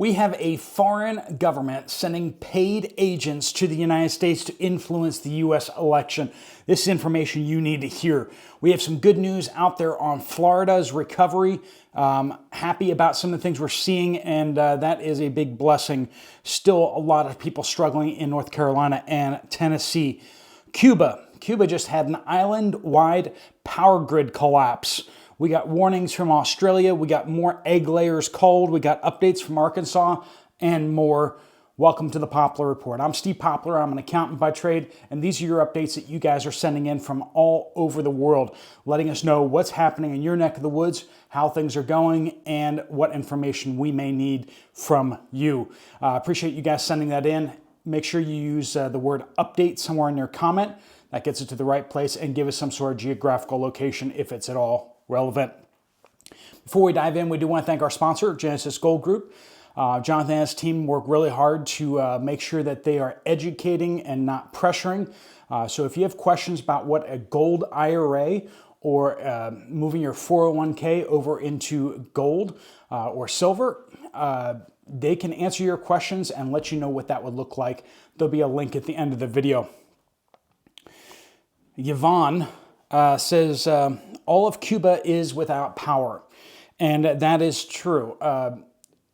We have a foreign government sending paid agents to the United States to influence the U.S. election. This is information you need to hear. We have some good news out there on Florida's recovery. Happy about some of the things we're seeing, and that is a big blessing. Still a lot of people struggling in North Carolina and Tennessee. Cuba just had an island-wide power grid collapse. We got warnings from Australia. We got more egg layers cold. We got updates from Arkansas and more. Welcome to the Poplar Report. I'm Steve Poplar. I'm an accountant by trade, and these are your updates that you guys are sending in from all over the world, letting us know what's happening in your neck of the woods, how things are going, and what information we may need from you. Appreciate you guys sending that in. Make sure you use the word update somewhere in your comment. That gets it to the right place, and give us some sort of geographical location if it's at all relevant. Before we dive in, we do want to thank our sponsor, Genesis Gold Group. Jonathan and his team work really hard to make sure that they are educating and not pressuring. So if you have questions about what a gold IRA or moving your 401k over into gold or silver, they can answer your questions and let you know what that would look like. There'll be a link at the end of the video. Yvonne says, all of Cuba is without power. And that is true.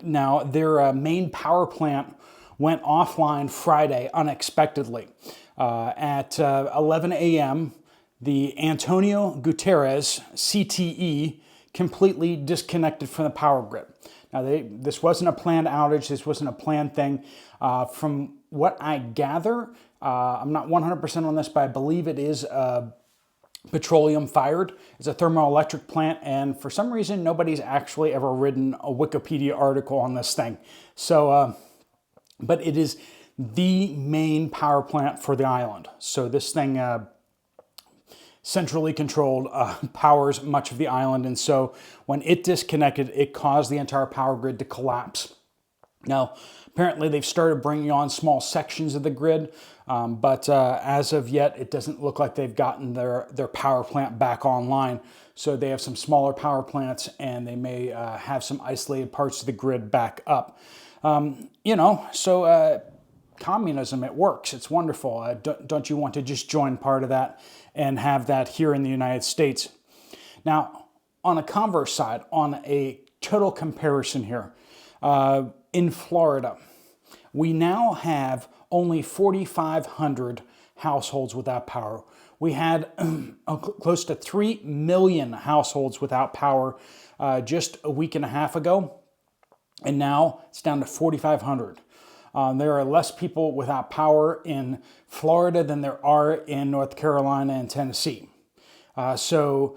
Now, their main power plant went offline Friday unexpectedly. At 11 a.m., the Antonio Guterres, CTE, completely disconnected from the power grid. Now, this wasn't a planned outage. This wasn't a planned thing. From what I gather, I'm not 100% on this, but I believe it is petroleum fired. It's a thermoelectric plant, and for some reason nobody's actually ever written a Wikipedia article on this thing. So, but it is the main power plant for the island. So this thing centrally controlled powers much of the island, and so when it disconnected, it caused the entire power grid to collapse. Now, apparently they've started bringing on small sections of the grid, but as of yet, it doesn't look like they've gotten their power plant back online. So they have some smaller power plants, and they may have some isolated parts of the grid back up. Communism, it works. It's wonderful. Don't you want to just join part of that and have that here in the United States? Now, on a converse side, on a total comparison here, in Florida, we now have only 4,500 households without power. We had close to 3 million households without power just a week and a half ago, and now it's down to 4,500. There are less people without power in Florida than there are in North Carolina and Tennessee. So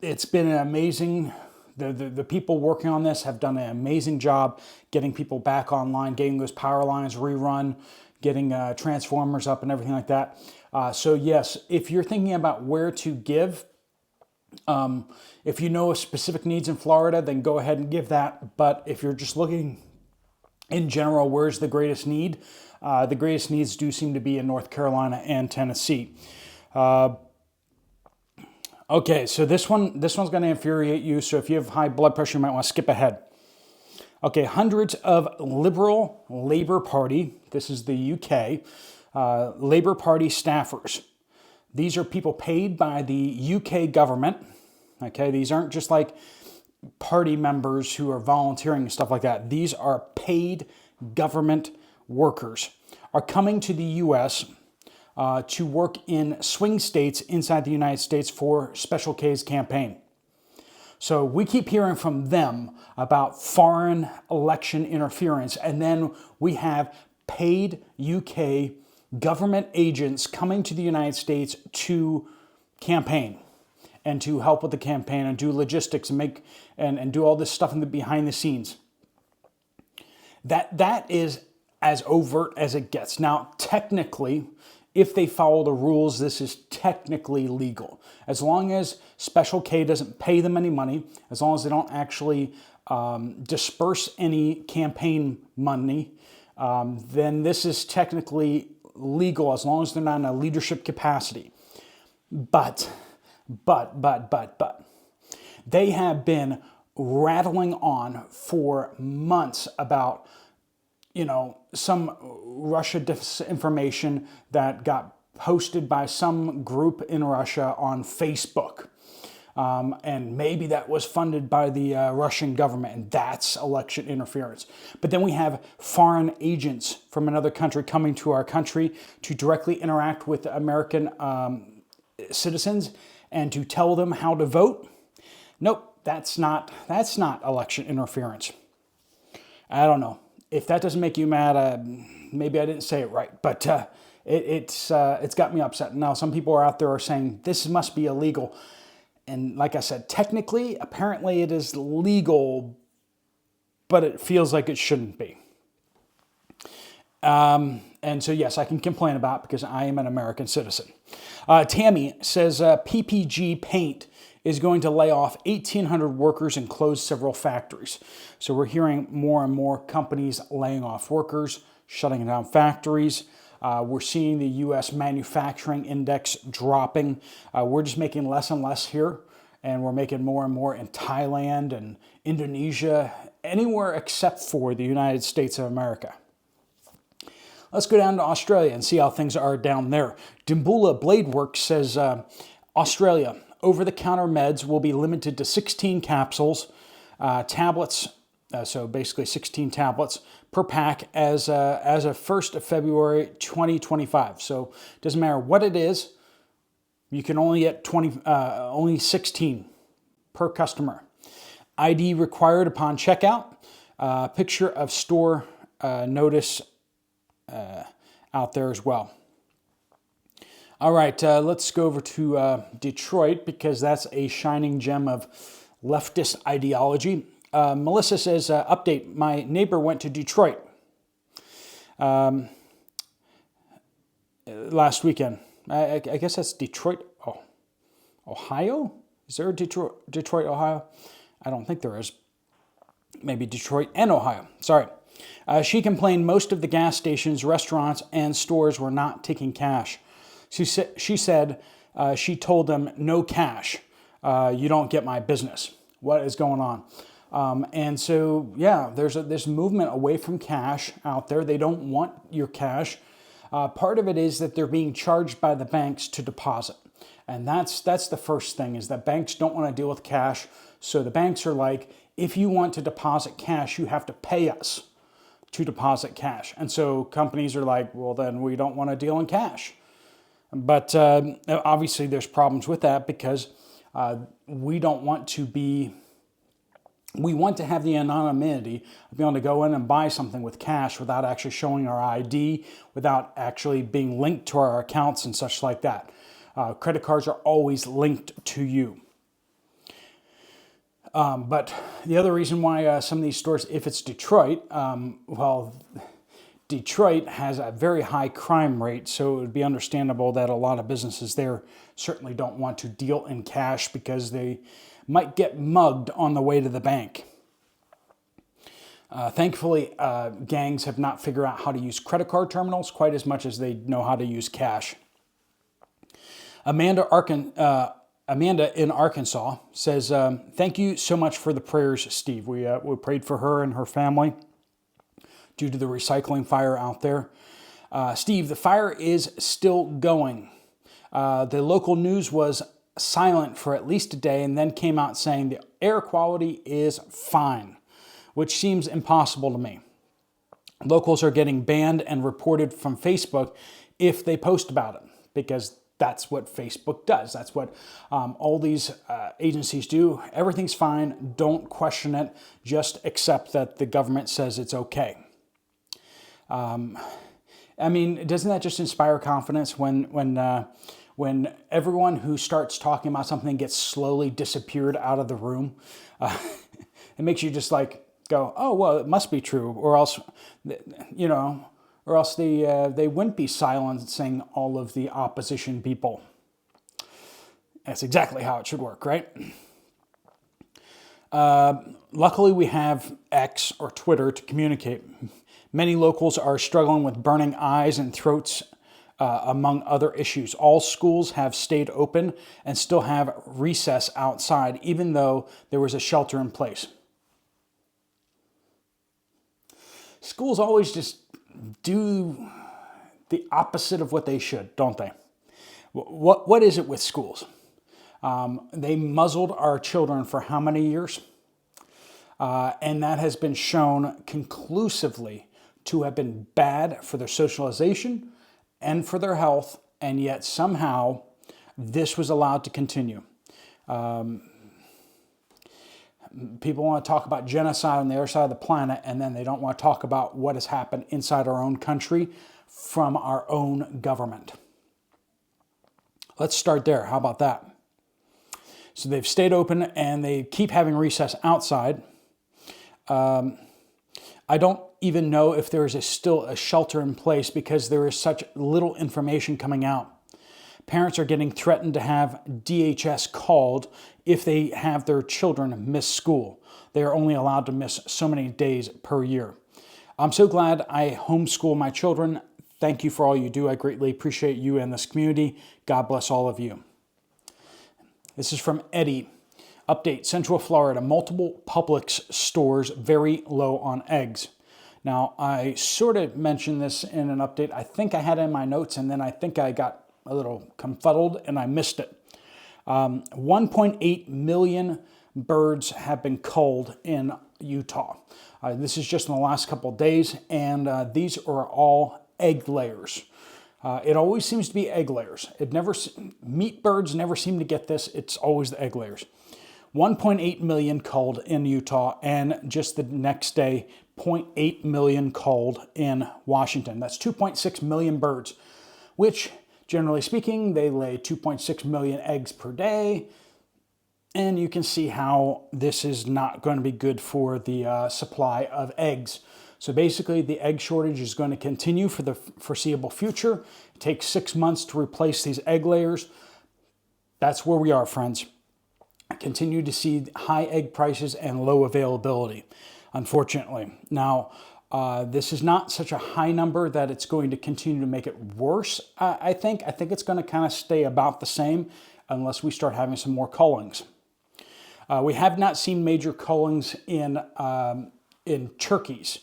it's been an amazing. The people working on this have done an amazing job getting people back online, getting those power lines rerun, getting transformers up and everything like that. So yes, if you're thinking about where to give, if you know of specific needs in Florida, then go ahead and give that. But if you're just looking in general, where's the greatest need? The greatest needs do seem to be in North Carolina and Tennessee. Okay, so this one's going to infuriate you. So if you have high blood pressure, you might want to skip ahead. Okay, hundreds of Liberal Labour Party, this is the UK, Labour Party staffers. These are people paid by the UK government. Okay, these aren't just like party members who are volunteering and stuff like that. These are paid government workers, are coming to the U.S. To work in swing states inside the United States for Special K's campaign. So we keep hearing from them about foreign election interference, and then we have paid UK government agents coming to the United States to campaign and to help with the campaign and do logistics and do all this stuff in the behind the scenes. That is as overt as it gets. Now, technically, if they follow the rules, this is technically legal. As long as Special K doesn't pay them any money, as long as they don't actually disperse any campaign money, then this is technically legal as long as they're not in a leadership capacity. But, they have been rattling on for months about, some Russia disinformation that got posted by some group in Russia on Facebook. And maybe that was funded by the Russian government, and that's election interference. But then we have foreign agents from another country coming to our country to directly interact with American citizens and to tell them how to vote. Nope, that's not election interference. I don't know. If that doesn't make you mad, maybe I didn't say it right, but it's got me upset. Now, some people are out there are saying this must be illegal. And like I said, technically, apparently it is legal, but it feels like it shouldn't be. And so, yes, I can complain about it because I am an American citizen. Tammy says PPG Paint is going to lay off 1,800 workers and close several factories. So we're hearing more and more companies laying off workers, shutting down factories. We're seeing the U.S. manufacturing index dropping. We're just making less and less here, and we're making more and more in Thailand and Indonesia, anywhere except for the United States of America. Let's go down to Australia and see how things are down there. Dimbula Bladeworks says Australia, over-the-counter meds will be limited to 16 capsules, tablets, so basically 16 tablets per pack as of 1st of February 2025. So it doesn't matter what it is, you can only get only 16 per customer. ID required upon checkout. Picture of store notice out there as well. All right, let's go over to Detroit because that's a shining gem of leftist ideology. Melissa says, update, my neighbor went to Detroit last weekend. I guess that's Detroit, Ohio? Is there a Detroit, Ohio? I don't think there is. Maybe Detroit and Ohio. Sorry. She complained most of the gas stations, restaurants, and stores were not taking cash. She said she told them, no cash. You don't get my business. What is going on? And so, yeah, there's this movement away from cash out there. They don't want your cash. Part of it is that they're being charged by the banks to deposit. And that's the first thing, is that banks don't want to deal with cash. So the banks are like, if you want to deposit cash, you have to pay us to deposit cash. And so companies are like, well, then we don't want to deal in cash. But obviously there's problems with that because we want to have the anonymity of being able to go in and buy something with cash without actually showing our ID, without actually being linked to our accounts and such like that. Credit cards are always linked to you. But the other reason why some of these stores, if it's Detroit, Detroit has a very high crime rate, so it would be understandable that a lot of businesses there certainly don't want to deal in cash because they might get mugged on the way to the bank. Thankfully, gangs have not figured out how to use credit card terminals quite as much as they know how to use cash. Amanda in Arkansas says, thank you so much for the prayers, Steve. We prayed for her and her family due to the recycling fire out there. Steve, the fire is still going. The local news was silent for at least a day and then came out saying the air quality is fine, which seems impossible to me. Locals are getting banned and reported from Facebook if they post about it, because that's what Facebook does. That's what all these agencies do. Everything's fine. Don't question it. Just accept that the government says it's okay. I mean, doesn't that just inspire confidence when everyone who starts talking about something gets slowly disappeared out of the room? It makes you just like go, oh, well, it must be true, or else, they wouldn't be silencing all of the opposition people. That's exactly how it should work, right? Luckily, we have X or Twitter to communicate. Many locals are struggling with burning eyes and throats among other issues. All schools have stayed open and still have recess outside, even though there was a shelter in place. Schools always just do the opposite of what they should, don't they? What is it with schools? They muzzled our children for how many years? And that has been shown conclusively to have been bad for their socialization and for their health, and yet somehow this was allowed to continue. People want to talk about genocide on the other side of the planet, and then they don't want to talk about what has happened inside our own country from our own government. Let's start there. How about that? So they've stayed open and they keep having recess outside. I don't even know if there is still a shelter in place because there is such little information coming out. Parents are getting threatened to have DHS called if they have their children miss school. They are only allowed to miss so many days per year. I'm so glad I homeschool my children. Thank you for all you do. I greatly appreciate you and this community. God bless all of you. This is from Eddie. Update, Central Florida, multiple Publix stores very low on eggs. Now, I sort of mentioned this in an update. I think I had it in my notes, and then I think I got a little confuddled and I missed it. 1.8 million birds have been culled in Utah. This is just in the last couple of days, and these are all egg layers. It always seems to be egg layers. Meat birds never seem to get this. It's always the egg layers. 1.8 million culled in Utah, and just the next day, 0.8 million culled in Washington. That's 2.6 million birds, which, generally speaking, they lay 2.6 million eggs per day. And you can see how this is not going to be good for the supply of eggs. So basically, the egg shortage is going to continue for the foreseeable future. It takes 6 months to replace these egg layers. That's where we are, friends. Continue to see high egg prices and low availability, unfortunately. Now, this is not such a high number that it's going to continue to make it worse, I think. I think it's going to kind of stay about the same unless we start having some more cullings. We have not seen major cullings in turkeys.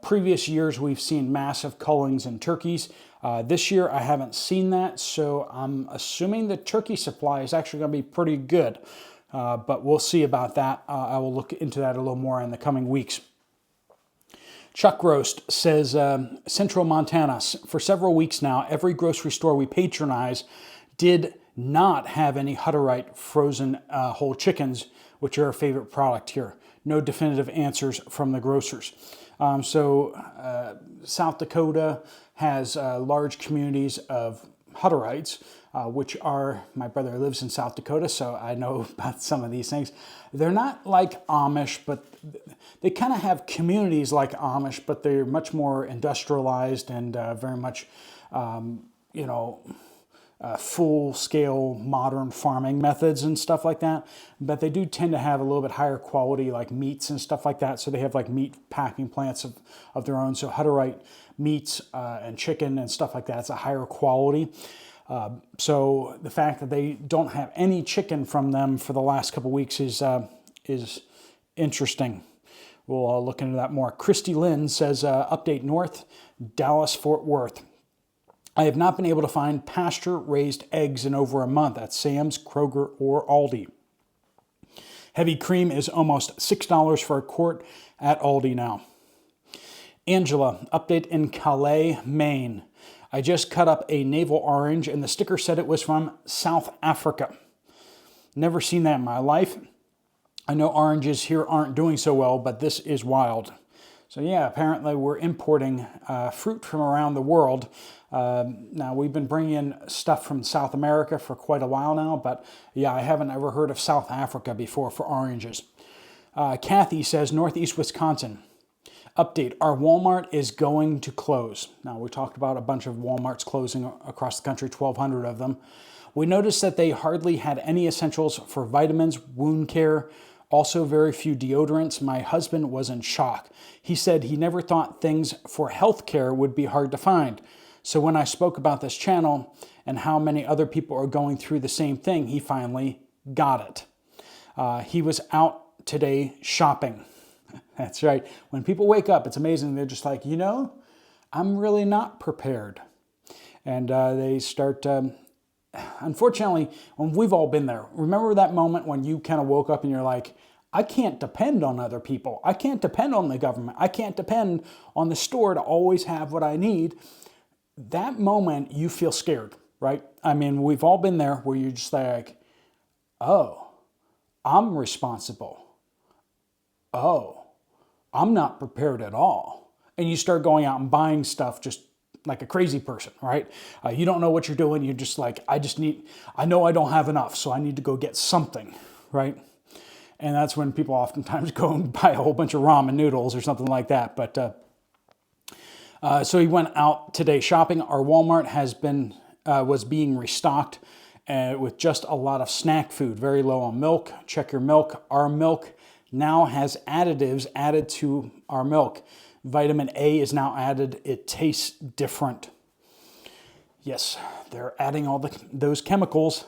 Previous years, we've seen massive cullings in turkeys. This year, I haven't seen that, so I'm assuming the turkey supply is actually going to be pretty good. But we'll see about that. I will look into that a little more in the coming weeks. Chuck Roast says, Central Montana, for several weeks now, every grocery store we patronize did not have any Hutterite frozen whole chickens, which are our favorite product here. No definitive answers from the grocers. South Dakota has large communities of Hutterites, which are, my brother lives in South Dakota, so I know about some of these things. They're not like Amish, but they kind of have communities like Amish, but they're much more industrialized and very much, full-scale modern farming methods and stuff like that. But they do tend to have a little bit higher quality, like meats and stuff like that. So they have like meat packing plants of their own. So Hutterite meats and chicken and stuff like that, it's a higher quality. So the fact that they don't have any chicken from them for the last couple of weeks is interesting. We'll look into that more. Christy Lynn says, update north, Dallas, Fort Worth. I have not been able to find pasture-raised eggs in over a month at Sam's, Kroger, or Aldi. Heavy cream is almost $6 for a quart at Aldi now. Angela, update in Calais, Maine. I just cut up a navel orange and the sticker said it was from South Africa. Never seen that in my life. I know oranges here aren't doing so well, but this is wild. So yeah, apparently we're importing fruit from around the world. Now, we've been bringing in stuff from South America for quite a while now, but yeah, I haven't ever heard of South Africa before for oranges. Kathy says, Northeast Wisconsin. Update, our Walmart is going to close. Now, we talked about a bunch of Walmarts closing across the country, 1,200 of them. We noticed that they hardly had any essentials for vitamins, wound care, also very few deodorants. My husband was in shock. He said he never thought things for healthcare would be hard to find. So when I spoke about this channel and how many other people are going through the same thing, he finally got it. He was out today shopping. That's right. When people wake up, it's amazing. They're just like, you know, I'm really not prepared. And they start, unfortunately, when we've all been there, remember that moment when you kind of woke up and you're like, I can't depend on other people. I can't depend on the government. I can't depend on the store to always have what I need. That moment, you feel scared, right? I mean, we've all been there where you're just like, oh, I'm responsible. Oh, I'm not prepared at all. And you start going out and buying stuff just like a crazy person, right? You don't know what you're doing. You're just like, I know I don't have enough, so I need to go get something, right? And that's when people oftentimes go and buy a whole bunch of ramen noodles or something like that. But so he went out today shopping. Our Walmart was being restocked with just a lot of snack food, very low on milk. Check your milk. Our milk now has additives added to our milk. Vitamin A is now added. It tastes different. Yes, they're adding all those chemicals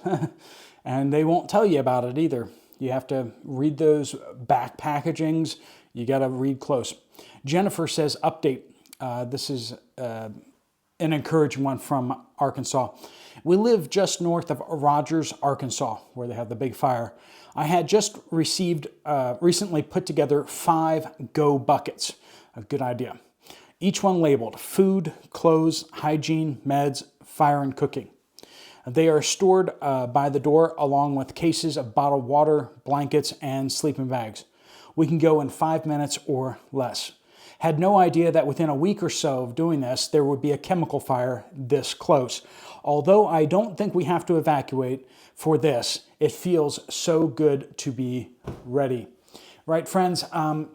and they won't tell you about it either. You have to read those back packagings. You got to read close. Jennifer says, update. This is an encouraging one from Arkansas. We live just north of Rogers, Arkansas, where they have the big fire. I had just recently put together 5 Go buckets. A good idea. Each one labeled food, clothes, hygiene, meds, fire, and cooking. They are stored by the door along with cases of bottled water, blankets, and sleeping bags. We can go in 5 minutes or less. Had no idea that within a week or so of doing this, there would be a chemical fire this close. Although I don't think we have to evacuate for this, it feels so good to be ready. Right, friends,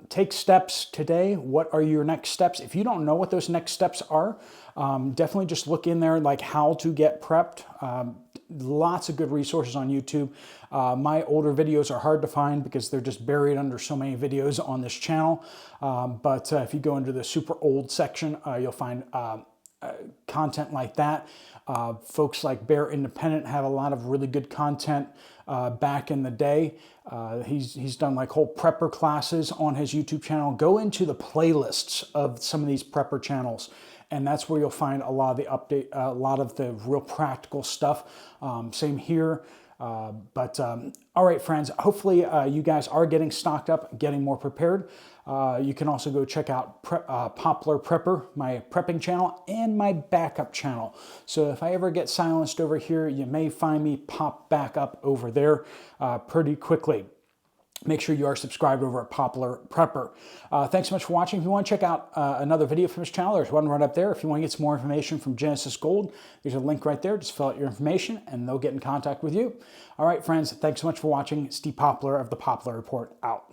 take steps today. What are your next steps? If you don't know what those next steps are, definitely just look in there like how to get prepped. Lots of good resources on YouTube. My older videos are hard to find because they're just buried under so many videos on this channel. But if you go into the super old section, you'll find content like that. Folks like Bear Independent have a lot of really good content back in the day. He's done like whole prepper classes on his YouTube channel. Go into the playlists of some of these prepper channels, and that's where you'll find a lot of the a lot of the real practical stuff. Same here. All right, friends, hopefully you guys are getting stocked up, getting more prepared. You can also go check out Poplar Prepper, my prepping channel, and my backup channel. So if I ever get silenced over here, you may find me pop back up over there pretty quickly. Make sure you are subscribed over at Poplar Prepper. Thanks so much for watching. If you want to check out another video from this channel, there's one right up there. If you want to get some more information from Genesis Gold, there's a link right there. Just fill out your information and they'll get in contact with you. All right, friends, thanks so much for watching. Steve Poplar of the Poplar Report out.